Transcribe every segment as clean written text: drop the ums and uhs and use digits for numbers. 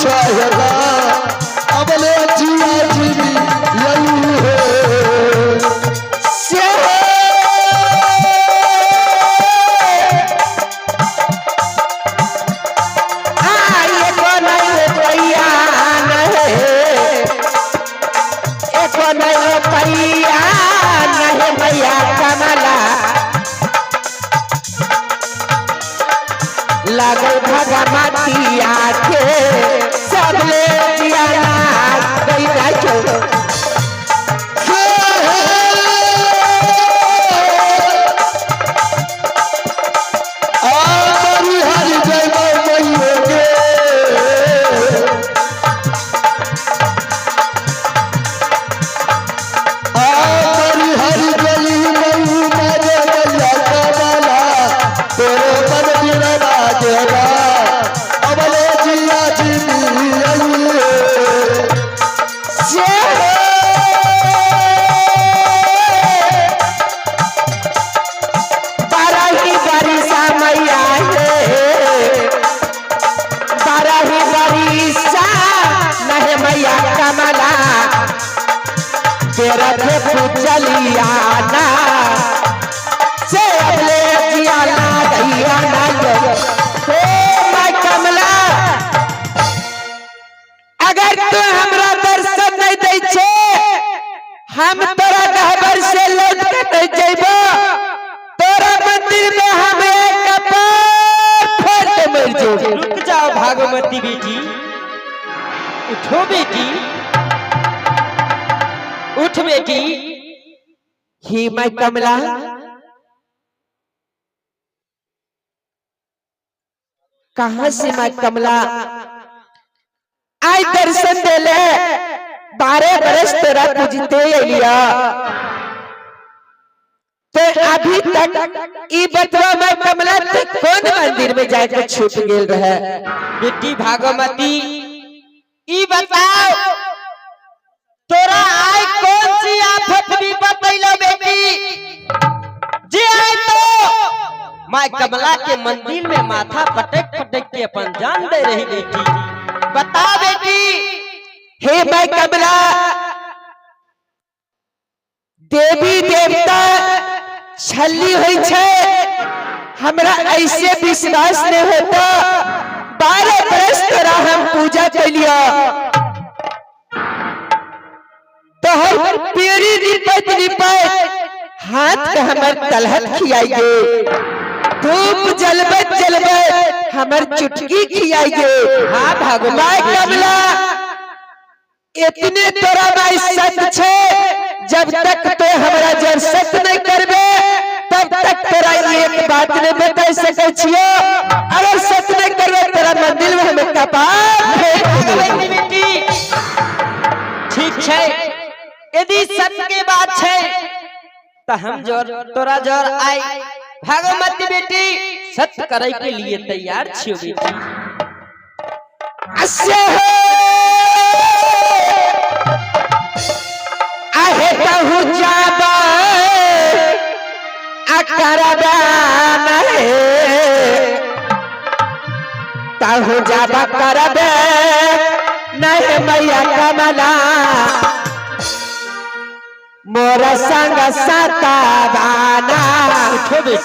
चाहेगा अबले जिया जीवी यही है लागल भागा मातिया के सबले जियाना गईला छोड़ तेरा चलियाना से अबले जियाना दैयाना हे माय कमला अगर तू हमरा दर्शन नहीं दै छे हम तोरा गहबर से लौट के नहीं जइबो तोरा मंदिर में हम एक पैर फोड़ के मर जाओ। रुक जाओ भागवती बेटी, उठो बेटी, उठ बेटी। ही माय कमला कहां से माय कमला आज दर्शन देले 12 बरस तेरा पूजते लिया तो अभी तक ई बतवा माय कमला ते कौन मंदिर में जाके छूट गेल रहे। बेटी भागवती ई बताओ तोरा आय कौन सी आफत भी बतैलो बेटी जे आय तो माय कमला के मंदिर में माथा पटक पटक के अपन जान दे रही बेटी, बता बेटी। हे माय कमला देवी देवता छली होई छे हमरा ऐसे विश्वास नहीं होता 12 बरस तोरा हम पूजा कैलिया तो हम पेरी रिपत हाथ के हमर तलहट खियाइए धूप जलबत जलबत हमर चुटकी खियाइए। हाँ भगवान कमला इतने तोरा भाई सत छे जब तक तो हमरा जब सत नहीं करबे तब तक तोरा एक बात नहीं बता सके छियो अगर सत नहीं करबे तेरा मंदिर में हमें कपाल बेटी ठीक है यदि सत्य के बात है तो हम जोर तोरा जोर आई भागवती बेटी सत्य करे के लिए तैयार छियो बेटी। असे आहे कहू जाबा अकरबान कहू जाबा करबे नहीं मैया कमला मोरा संग सतावाना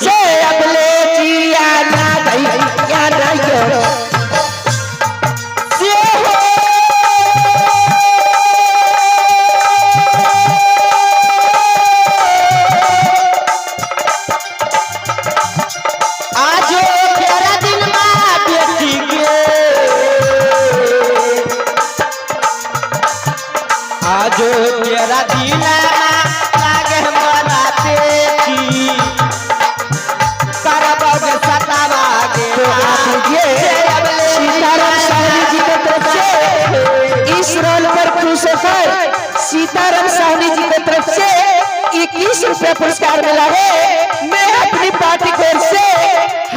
से अबले जिया ना दैया रहियो आज तेरा दिन मां बेटी के आज तेरा दिन सीताराम साहनी जी की तरफ से 21 रुपया पुरस्कार मिला है। मैं अपनी पार्टी की ओर से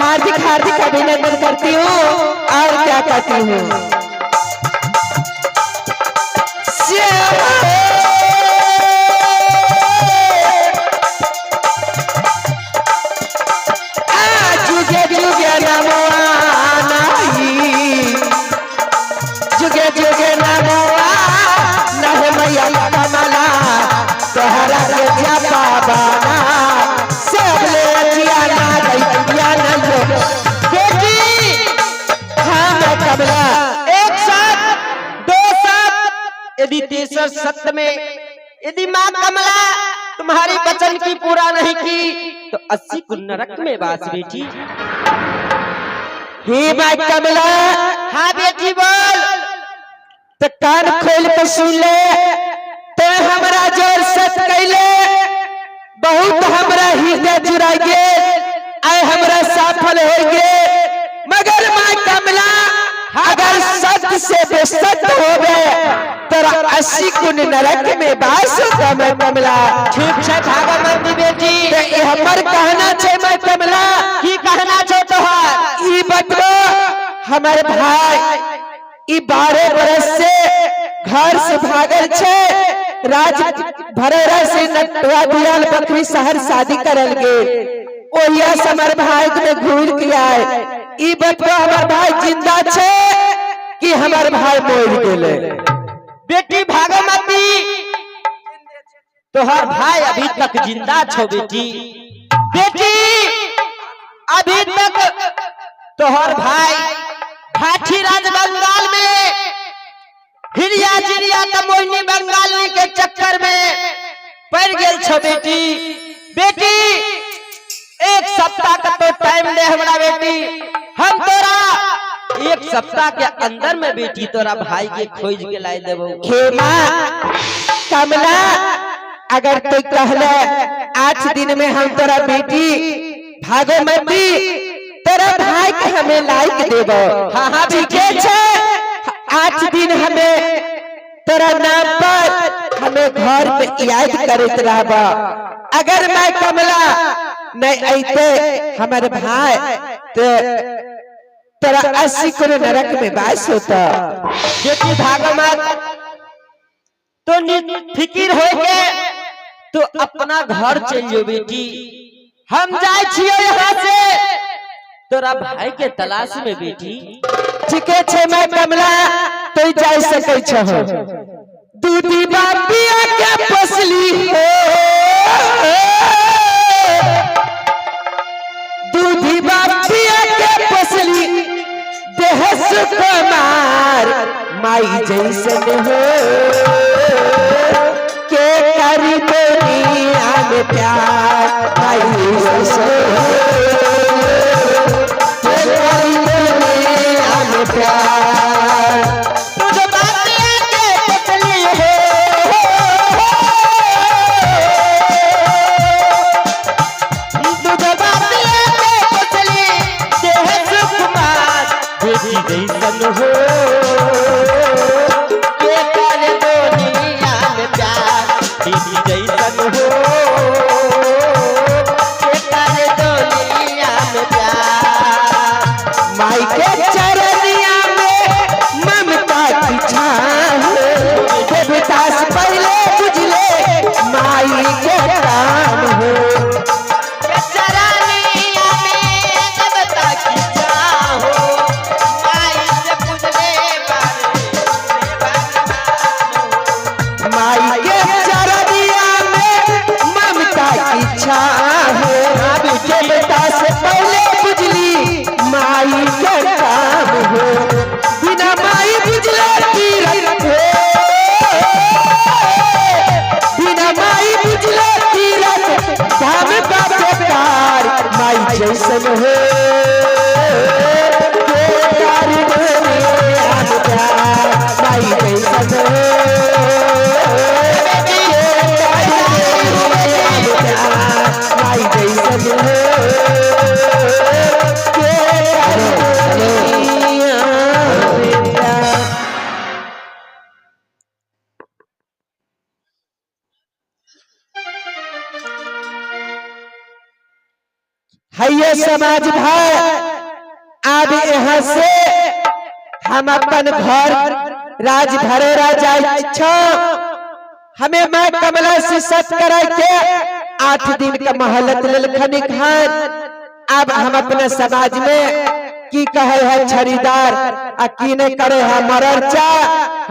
हार्दिक हार्दिक अभिनंदन करती हूँ और क्या कहती हूँ जुगे जुगे नमो यदि तेसर सत्य में यदि माँ कमला तुम्हारी वचन की पूरा नहीं की तो 80 को नरक में बास बेटी। हे माँ कमला, हाँ बेटी बोल। तो कान खोल के सुन ले, तो हमरा जोर सत कैले बहुत हमरा हृदय जुड़ाइए, आए हमरा सफल होइए। मगर माँ कमला अगर सत्य से बेसत्य हो गए तेरा 80 गुण नरक में बास होता। मैं कमला ठीक है भागवती बेटी, तो ये हमर कहना छे मैं कमला की कहना छे तोहार ई बतबो हमारे भाई ई 12 बरस से घर से भागल छे, राज भरेरा से नटवा दियाल बकरी शहर शादी करल गे, ओहिया से हमारे भाई में घूर के आए। ई बतबो हमार भाई जिंदा छे कि हमार भाई मर गेले। बेटी भागवती तोहर भाई अभी तक जिंदा छो बेटी। बेटी अभी तक तोहर भाई भाठी राज बंगाल में हिरिया जिरिया तमोहिनी बंगाली के चक्कर में पड़ गेल छो बेटी। बेटी 1 सप्ताह का तो टाइम दे हमरा बेटी, हम तोरा 1 सप्ताह के अंदर में बेटी तोरा भाई के खोज के लाई देबो। हे माँ कमला अगर तू कहले 8 दिन में हम तोरा बेटी भागवती तेरा भाई के हमें लाइक देबो। हाँ हाँ ठीक है 8 दिन हमें तेरा नाम पर हमें घर पे याद करत रहबा। अगर मैं कमला नहीं आते हमारे भाई तो तेरा 80 को नरक में बास होता। बेटी भागवत तो फिकिर हो के तो अपना घर चल जो बेटी, हम जाए छियो यहाँ से तोरा भाई के तलाश में बेटी। ठीक है मैं कमला तो जा सकै छहो। दूधी बापिया के पसली हो, दूधी बापिया के पसली देह सुकुमार माई जैसन हो के करी दुनिया में प्यार माई जैसन हो के करी दुनिया में प्यार। तुझ बापिया के पसली हो, तुझ बापिया के पसली देह सुकुमार बेटी जैसन हो के कर दुनिया में प्यार बेटी जैसन हो के कर दुनिया में प्यार। माई के चरनिया में ममता की छाह देवदास पहले बुझले माई के काम हो। चरनिया में देवता की छाह हो, माई से पूजले माई के चरनिया में ममता की छाह देवदास पहले बुझली माई के काम हो। बिना माई बुझले तीरथ हो, बिना माई बुझले तीरथ धाम का बेकार माई जैसन हो बेकार दुनिया में प्यार माई जैसन हो बेकार दुनिया में प्यार माई जैसन हो बेकार दुनिया में प्यार। हैये समाज भाई अब यहाँ से हम अपन घर राज भरेरा जाय छो। हमें माँ कमला से सत कराय के 8 दिन का मोहलत ललखनी खान। अब हम अपने समाज में की कहे है छरीदार आ की नहीं करे है मररचा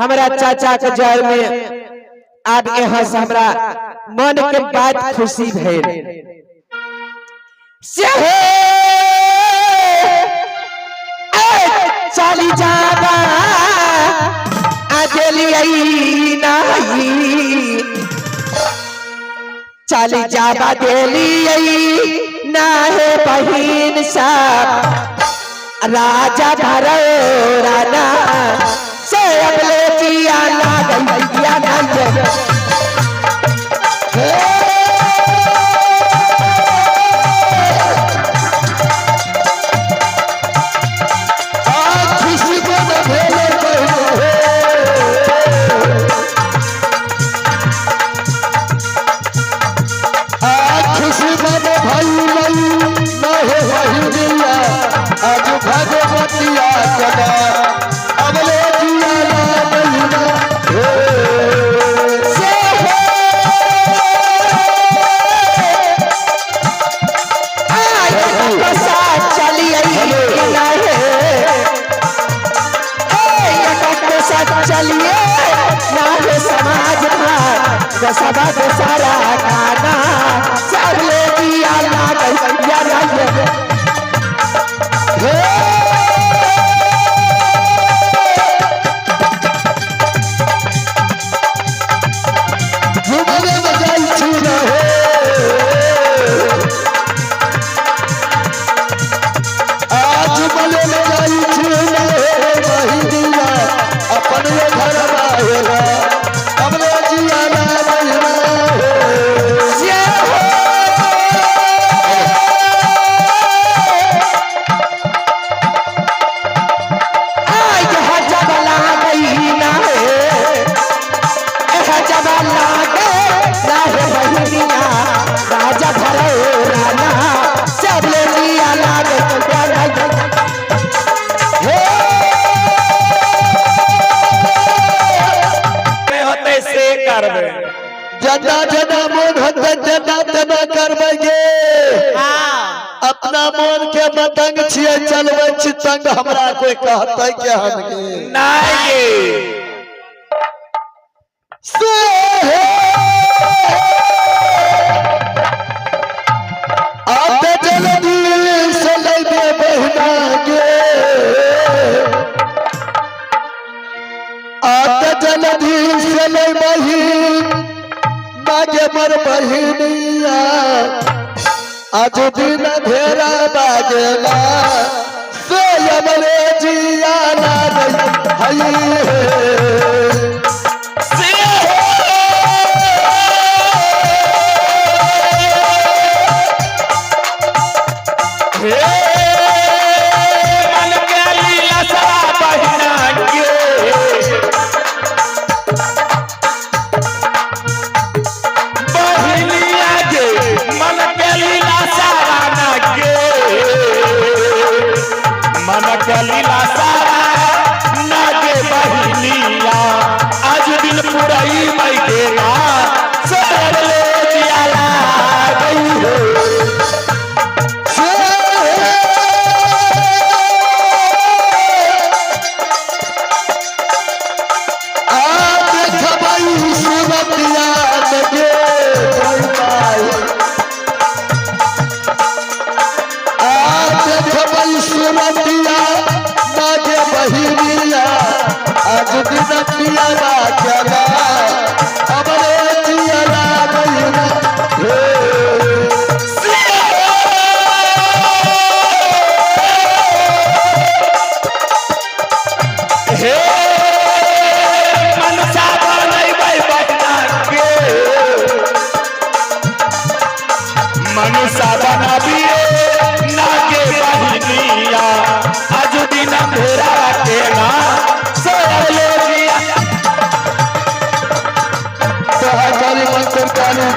हमारा चाचा के जड़ में। अब यहाँ से हमरा मन के बात खुशी भेल से चली जाबा देली नहीं चली जाबा देली ना है बहिन सब राजा भरोराना से अगले जिया ना गैया नहीं आज भगवतिया कदा अबले जिया महीना चलिए ना है समाज दसवा दशहरा खाना सब ले दिया ना गैया राजा भरोराना सब ले लिया लागे होते से करबे जना जना मन होते जना तना करबेगे अपना मन के मतंग छिए चलबे चितंग हमरा कोई कहतै के हनगे नहीं से आते जल्दी से लेबे बहना गे आते जल्दी से ले बहिन मागे मर बहिनिया आज दिन घेरा बाजेला से अमरे जिया ना हई लीला सारा नागे बहिनिया आज दिन पुरई मई देना सर ले दियाला गई हो आज खबई सुरतिया लगे आज खबई सुरतिया नागे बहिनिया आज दिन पिया चला अबरे जिया बहिना हे मनसा बनई भाई बहना के मनसा बनाबिए नागे बहिनिया आज दिन भेरा के ना सर ले दिया सहकारी मंत्र काली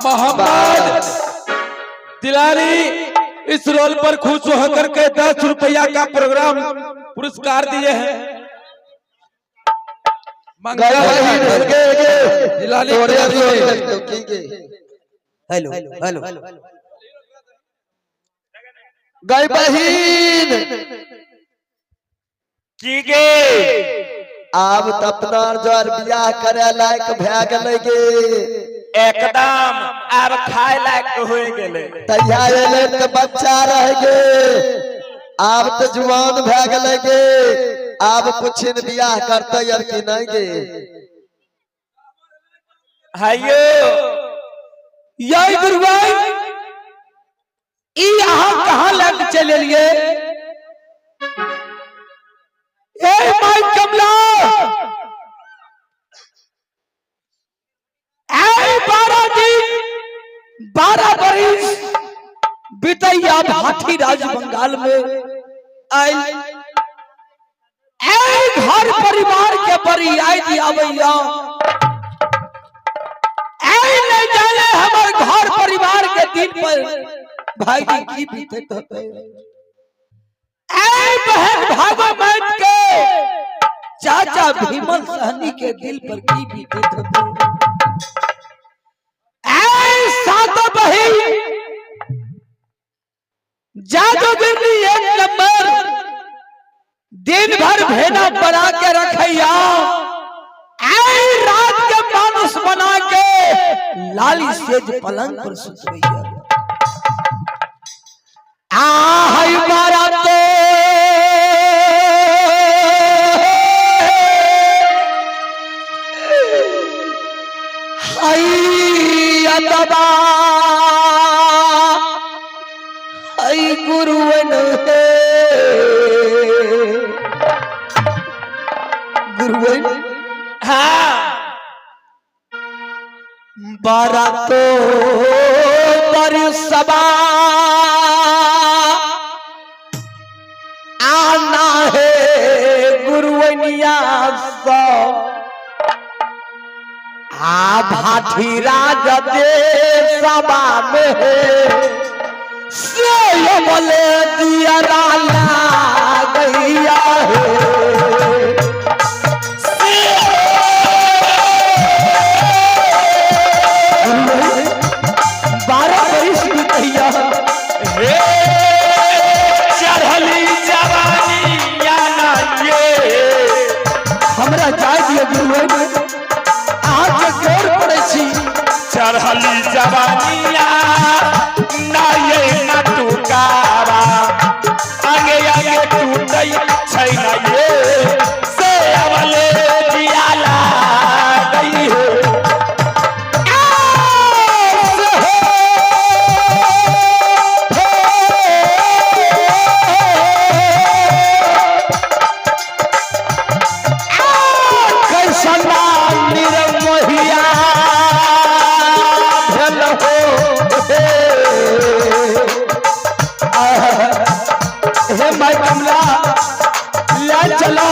मोहम्मद दिलारी इस रोल पर खुश होकर के 10 रुपया का प्रोग्राम पुरस्कार दिए हैं। दिलाली हेलो हेलो गई बहिन की गे आब त अपना जोर बियाह करे लायक भए गेलै गे एकदम अब खाए लायक हो गेले तैयार एले त बच्चा रह गे आप तो जुआन भै गए गे, आप कुछ बियाह करते यार कि नहीं गे? हायो यही गुरुआई ई यहाँ कहाँ लग चले लिए? ए माई कमला, ए 12 दिन 12 बरिस बितैया भाटी राज बंगाल में आई, घर परिवार के बड़ी आई दियावैया, नहीं जाने हमारे घर परिवार के दिन पर भाई जी की बीतत होते, बहन भागवत के चाचा भीमल सहनी के दिल पर की बीतत होते, सातों बहन जादूगिरी 1 नंबर दिन भर भेना बना के रखैया, रात के मानुष बना के लाली सेज पलंग पर सुतवैया। हाय बारा तो हाय अदबा हाय गुरुवन गुरुवन बारातो बरसबा आना है गुरुवनिया सो, भाटी राज दे सभा में से बोले दिया गैया है, 12 बरिस बितैया चढ़ली जवानी ना ये हमरा जाय दिया गुरुए आके गोर पड़े छी, चढ़ली जवानिया ना ये ना टुकारा आगे आगे टूटै छै ना ये से अवले दियाला गई हो। हे माई कमला ले चलो